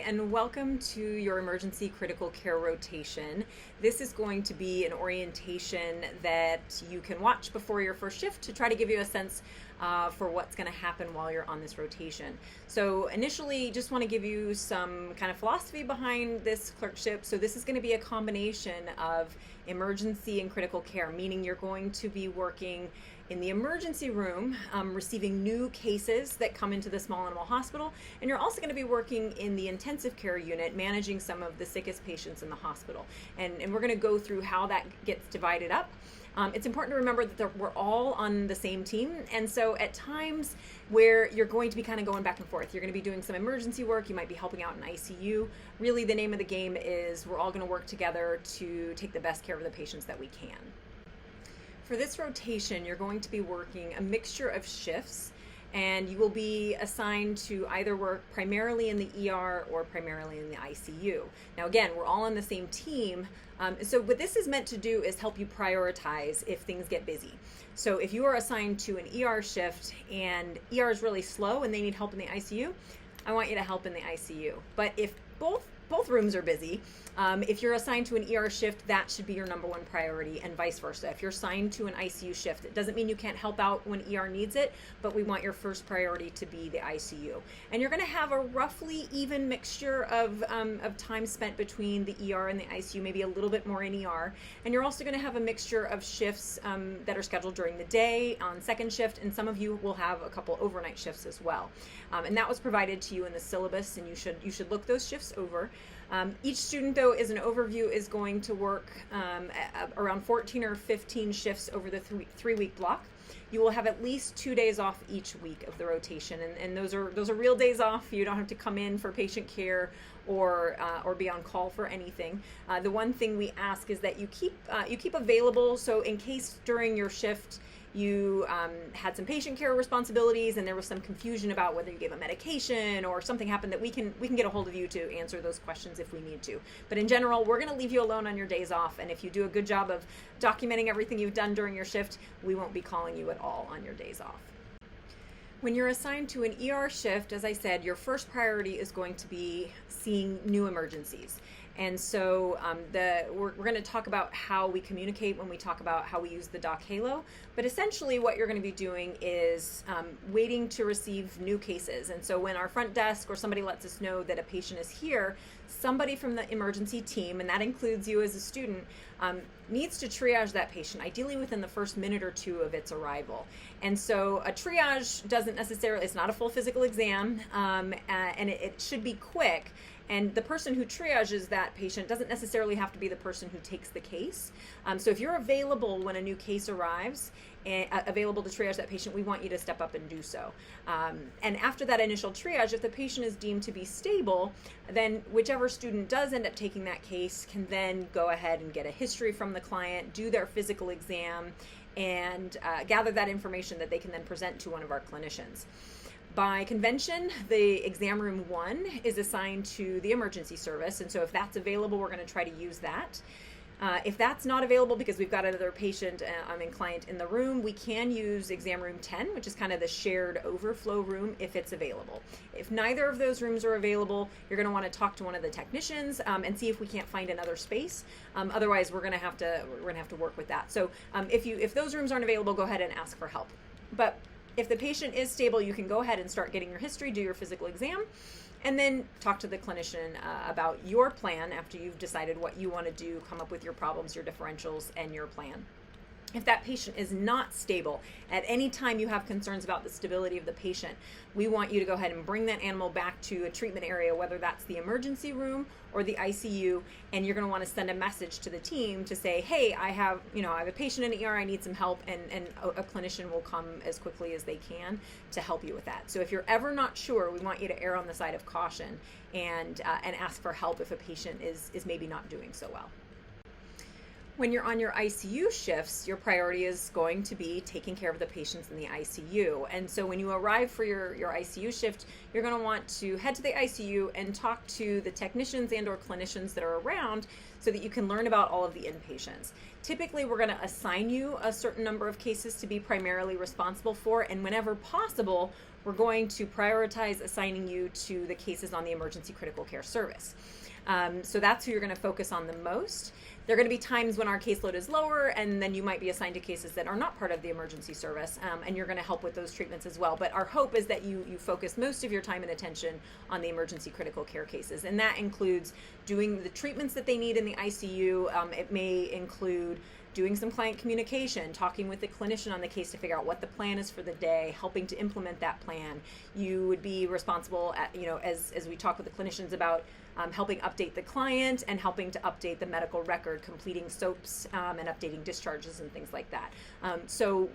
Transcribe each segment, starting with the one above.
and welcome to your emergency critical care rotation. This is going to be an orientation that you can watch before your first shift to try to give you a sense for what's going to happen while you're on this rotation. So initially, just want to give you some kind of philosophy behind this clerkship. So this is going to be a combination of emergency and critical care, meaning you're going to be working in the emergency room, receiving new cases that come into the small animal hospital, and you're also going to be working in the intensive care unit, managing some of the sickest patients in the hospital. And we're going to go through how that gets divided up. It's important to remember that we're all on the same team, and so at times where you're going to be kind of going back and forth, you're going to be doing some emergency work, you might be helping out in ICU. Really, the name of the game is we're all going to work together to take the best care of the patients that we can. For this rotation, you're going to be working a mixture of shifts, and you will be assigned to either work primarily in the ER or primarily in the ICU. Now again, we're all on the same team, so what this is meant to do is help you prioritize if things get busy. So if you are assigned to an ER shift and ER is really slow and they need help in the ICU, I want you to help in the ICU. But if both rooms are busy, if you're assigned to an ER shift, that should be your number one priority, and vice versa. If you're assigned to an ICU shift, it doesn't mean you can't help out when ER needs it, but we want your first priority to be the ICU. And you're going to have a roughly even mixture of time spent between the ER and the ICU, maybe a little bit more in ER. And you're also going to have a mixture of shifts that are scheduled during the day on second shift, and some of you will have a couple overnight shifts as well. And that was provided to you in the syllabus, and you should look those shifts over. Each student, though, as an overview, is going to work around 14 or 15 shifts over the three-week block. You will have at least 2 days off each week of the rotation, and those are real days off. You don't have to come in for patient care or be on call for anything. The one thing we ask is that you keep available, so in case during your shift you had some patient care responsibilities and there was some confusion about whether you gave a medication or something happened, that we can get a hold of you to answer those questions if we need to. But in general, we're going to leave you alone on your days off, and if you do a good job of documenting everything you've done during your shift, we won't be calling you at all on your days off. When you're assigned to an ER shift, as I said, your first priority is going to be seeing new emergencies. And so we're going to talk about how we communicate when we talk about how we use the doc halo. But essentially what you're going to be doing is waiting to receive new cases. And so when our front desk or somebody lets us know that a patient is here, somebody from the emergency team, and that includes you as a student, needs to triage that patient, ideally within the first minute or two of its arrival. And so a triage doesn't necessarily, it's not a full physical exam, and it should be quick. And the person who triages that patient doesn't necessarily have to be the person who takes the case. So if you're available when a new case arrives, available to triage that patient, we want you to step up and do so. And after that initial triage, if the patient is deemed to be stable, then whichever student does end up taking that case can then go ahead and get a history from the client, do their physical exam, and gather that information that they can then present to one of our clinicians. By convention, the exam room 1 is assigned to the emergency service, and so if that's available, we're going to try to use that. If that's not available because we've got another patient and client in the room, we can use exam room 10, which is kind of the shared overflow room, if it's available. If neither of those rooms are available, you're going to want to talk to one of the technicians and see if we can't find another space. Otherwise, we're going to have to work with that. So if those rooms aren't available, go ahead and ask for help. But if the patient is stable, you can go ahead and start getting your history, do your physical exam, and then talk to the clinician about your plan after you've decided what you want to do, come up with your problems, your differentials, and your plan. If that patient is not stable, at any time you have concerns about the stability of the patient, we want you to go ahead and bring that animal back to a treatment area, whether that's the emergency room or the ICU, and you're going to want to send a message to the team to say, hey, I have a patient in ER, I need some help, and a clinician will come as quickly as they can to help you with that. So if you're ever not sure, we want you to err on the side of caution and ask for help if a patient is maybe not doing so well. When you're on your ICU shifts, your priority is going to be taking care of the patients in the ICU. And so when you arrive for your ICU shift, you're going to want to head to the ICU and talk to the technicians and or clinicians that are around so that you can learn about all of the inpatients. Typically, we're going to assign you a certain number of cases to be primarily responsible for, and whenever possible, we're going to prioritize assigning you to the cases on the emergency critical care service. So that's who you're going to focus on the most. There are going to be times when our caseload is lower, and then you might be assigned to cases that are not part of the emergency service, and you're going to help with those treatments as well. But our hope is that you focus most of your time and attention on the emergency critical care cases, and that includes doing the treatments that they need in the ICU. It may include doing some client communication, talking with the clinician on the case to figure out what the plan is for the day, helping to implement that plan. You would be responsible at, as we talk with the clinicians about helping update the client and helping to update the medical record, completing SOAPs and updating discharges and things like that. So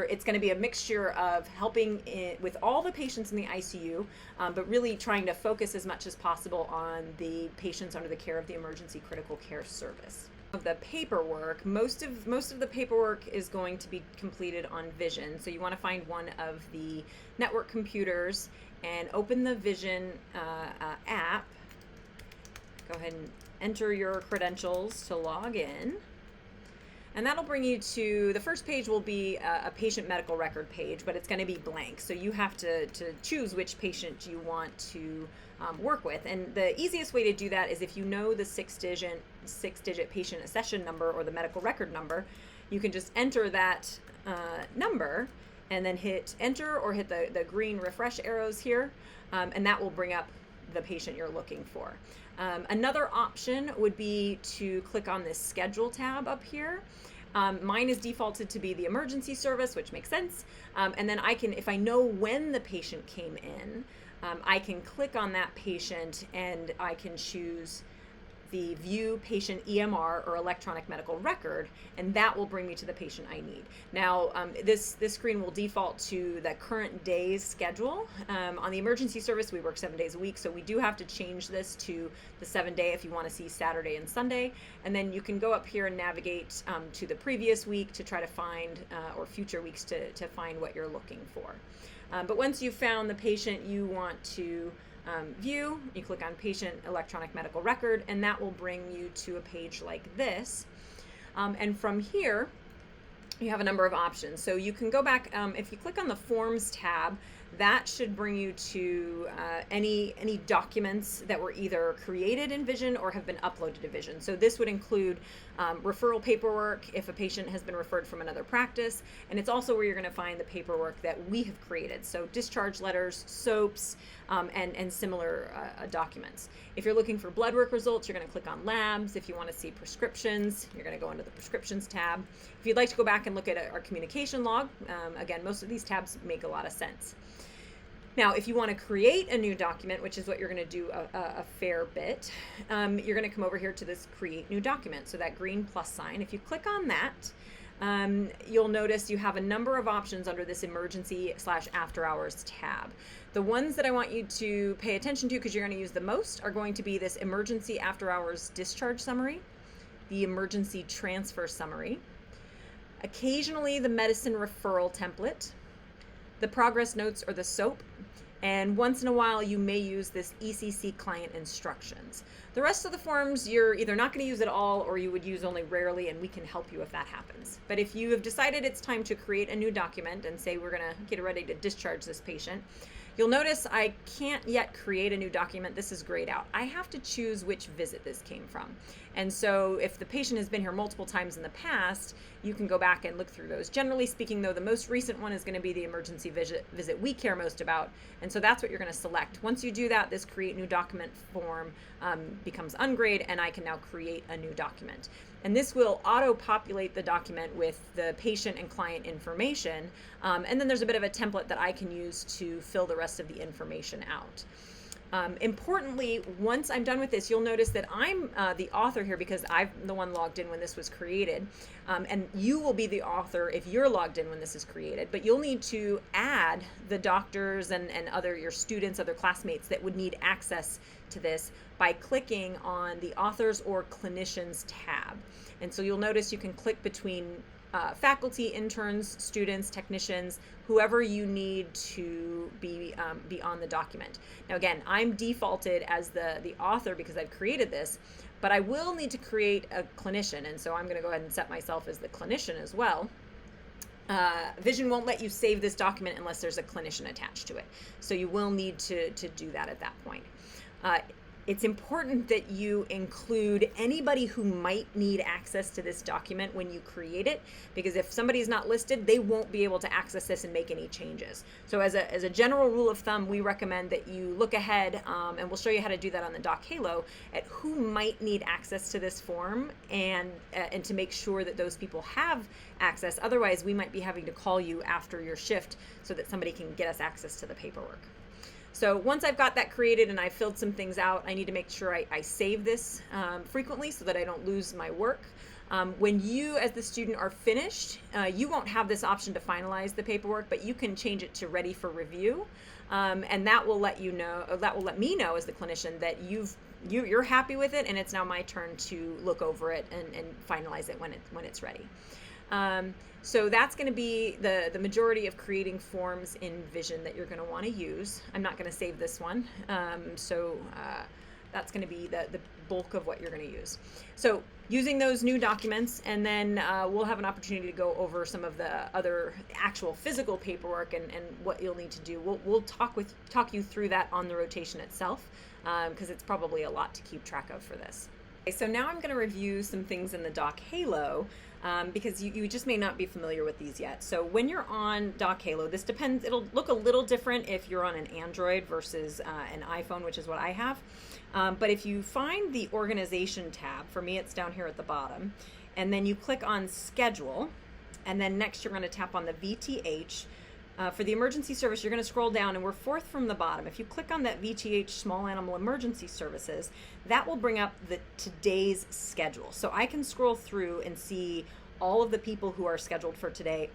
it's going to be a mixture of helping with all the patients in the ICU, but really trying to focus as much as possible on the patients under the care of the emergency critical care service. Of the paperwork, most of the paperwork is going to be completed on Vision. So you want to find one of the network computers and open the Vision app. Go ahead and enter your credentials to log in. And that'll bring you to, the first page will be a patient medical record page, but it's going to be blank. So you have to choose which patient you want to work with. And the easiest way to do that is if you know the six-digit patient accession number or the medical record number, you can just enter that number and then hit enter or hit the green refresh arrows here, and that will bring up the patient you're looking for. Another option would be to click on this schedule tab up here. Mine is defaulted to be the emergency service, which makes sense. And then I can, if I know when the patient came in, I can click on that patient and I can choose the view patient EMR or electronic medical record, and that will bring me to the patient I need. Now, this screen will default to the current day's schedule. On the emergency service, we work 7 days a week, so we do have to change this to the 7-day if you want to see Saturday and Sunday. And then you can go up here and navigate to the previous week to try to find, or future weeks to find what you're looking for. But once you've found the patient you want to view, you click on patient electronic medical record, and that will bring you to a page like this. And from here, you have a number of options. So you can go back, if you click on the Forms tab, that should bring you to any documents that were either created in Vision or have been uploaded to Vision. So this would include referral paperwork if a patient has been referred from another practice, and it's also where you're going to find the paperwork that we have created. So discharge letters, SOAPs, and similar documents. If you're looking for blood work results, you're going to click on labs. If you want to see prescriptions, you're going to go into the prescriptions tab. If you'd like to go back and look at our communication log, again, most of these tabs make a lot of sense. Now, if you want to create a new document, which is what you're going to do a fair bit, you're going to come over here to this Create New Document. So that green plus sign, if you click on that, you'll notice you have a number of options under this Emergency/After Hours tab. The ones that I want you to pay attention to, because you're going to use the most, are going to be this Emergency After Hours Discharge Summary, the Emergency Transfer Summary, occasionally the Medicine Referral Template, the Progress Notes or the SOAP, and once in a while you may use this ECC Client Instructions. The rest of the forms you're either not going to use at all or you would use only rarely, and we can help you if that happens. But if you have decided it's time to create a new document and say we're going to get ready to discharge this patient, you'll notice I can't yet create a new document. This is grayed out. I have to choose which visit this came from. And so if the patient has been here multiple times in the past, you can go back and look through those. Generally speaking, though, the most recent one is going to be the emergency visit we care most about. And so that's what you're going to select. Once you do that, this Create New Document form becomes ungrayed, and I can now create a new document. And this will auto-populate the document with the patient and client information. And then there's a bit of a template that I can use to fill the rest of the information out. Importantly, once I'm done with this, you'll notice that I'm the author here because I'm the one logged in when this was created. And you will be the author if you're logged in when this is created. But you'll need to add the doctors and other your students, other classmates that would need access to this by clicking on the authors or clinicians tab. And so you'll notice you can click between faculty, interns, students, technicians, whoever you need to be on the document. Now again, I'm defaulted as the author because I've created this, but I will need to create a clinician, and so I'm going to go ahead and set myself as the clinician as well. Vision won't let you save this document unless there's a clinician attached to it, so you will need to do that at that point. It's important that you include anybody who might need access to this document when you create it, because if somebody's not listed, they won't be able to access this and make any changes. So as a general rule of thumb, we recommend that you look ahead, and we'll show you how to do that on the Doc Halo, at who might need access to this form and to make sure that those people have access. Otherwise, we might be having to call you after your shift so that somebody can get us access to the paperwork. So once I've got that created and I've filled some things out, I need to make sure I save this frequently so that I don't lose my work. When you as the student are finished, you won't have this option to finalize the paperwork, but you can change it to ready for review. And that will let you know, that will let me know as the clinician that you're happy with it, and it's now my turn to look over it and finalize it when it's ready. So that's going to be the majority of creating forms in Vision that you're going to want to use. I'm not going to save this one, so that's going to be the bulk of what you're going to use. So using those new documents, and then we'll have an opportunity to go over some of the other actual physical paperwork and what you'll need to do. We'll talk you through that on the rotation itself, because it's probably a lot to keep track of for this. Okay, so now I'm going to review some things in the Doc Halo, because you just may not be familiar with these yet. So when you're on Doc Halo, this depends, it'll look a little different if you're on an Android versus an iPhone, which is what I have. But if you find the organization tab, for me it's down here at the bottom, and then you click on schedule, and then next you're going to tap on the VTH. For the emergency service, you're going to scroll down, and we're fourth from the bottom. If you click on that VTH Small Animal Emergency Services, that will bring up the today's schedule. So I can scroll through and see all of the people who are scheduled for today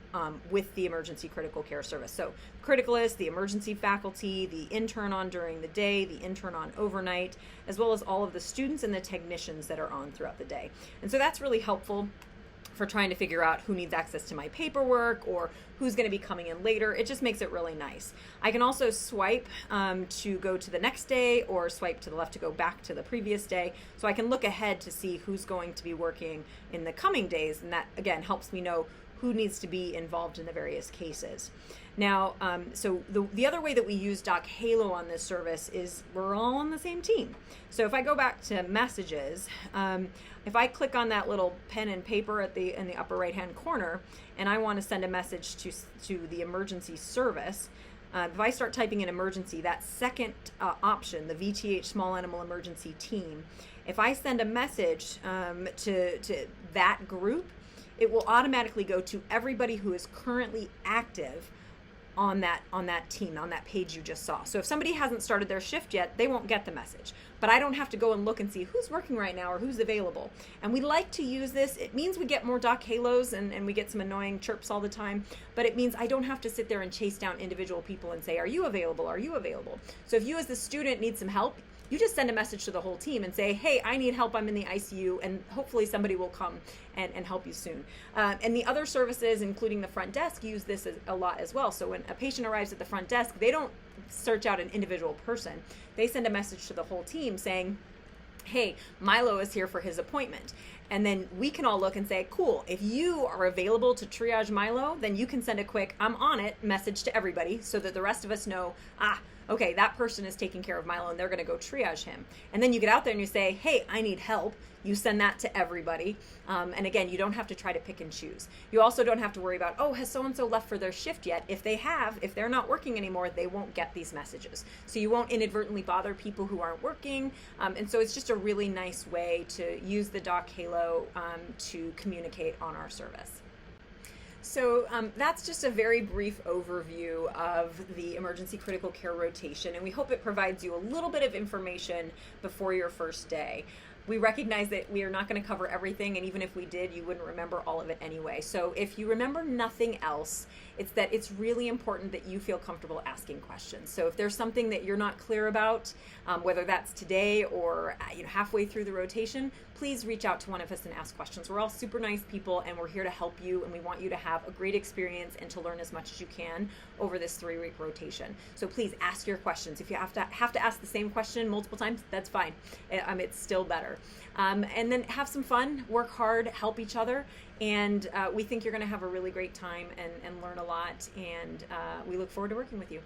with the Emergency Critical Care Service. So criticalist, the emergency faculty, the intern on during the day, the intern on overnight, as well as all of the students and the technicians that are on throughout the day. And so that's really helpful for trying to figure out who needs access to my paperwork or who's going to be coming in later. It just makes it really nice. I can also swipe to go to the next day, or swipe to the left to go back to the previous day. So I can look ahead to see who's going to be working in the coming days, and that again helps me know who needs to be involved in the various cases. Now, so the other way that we use Doc Halo on this service is we're all on the same team. So if I go back to messages, if I click on that little pen and paper in the upper right hand corner, and I want to send a message to the emergency service, if I start typing in emergency, that second option, the VTH Small Animal Emergency Team, if I send a message to that group, it will automatically go to everybody who is currently active on that team, on that page you just saw. So if somebody hasn't started their shift yet, they won't get the message. But I don't have to go and look and see who's working right now or who's available. And we like to use this. It means we get more Doc Halos and we get some annoying chirps all the time, but it means I don't have to sit there and chase down individual people and say, are you available? Are you available? So if you as the student need some help, you just send a message to the whole team and say, hey, I need help, I'm in the ICU, and hopefully somebody will come and help you soon. And the other services, including the front desk, use this a lot as well. So when a patient arrives at the front desk, they don't search out an individual person. They send a message to the whole team saying, hey, Milo is here for his appointment. And then we can all look and say, cool, if you are available to triage Milo, then you can send a quick, I'm on it message to everybody so that the rest of us know, okay, that person is taking care of Milo and they're going to go triage him. And then you get out there and you say, hey, I need help. You send that to everybody. And again, you don't have to try to pick and choose. You also don't have to worry about, oh, has so-and-so left for their shift yet? If they have, if they're not working anymore, they won't get these messages. So you won't inadvertently bother people who aren't working. And so it's just a really nice way to use the Doc Halo to communicate on our service. So that's just a very brief overview of the emergency critical care rotation, and we hope it provides you a little bit of information before your first day. We recognize that we are not going to cover everything, and even if we did, you wouldn't remember all of it anyway. So if you remember nothing else, it's that it's really important that you feel comfortable asking questions. So if there's something that you're not clear about, whether that's today or halfway through the rotation, please reach out to one of us and ask questions. We're all super nice people, and we're here to help you, and we want you to have a great experience and to learn as much as you can over this 3-week rotation. So please ask your questions. If you have to ask the same question multiple times, that's fine. It's still better. And then have some fun, work hard, help each other, and we think you're going to have a really great time and learn a lot, and we look forward to working with you.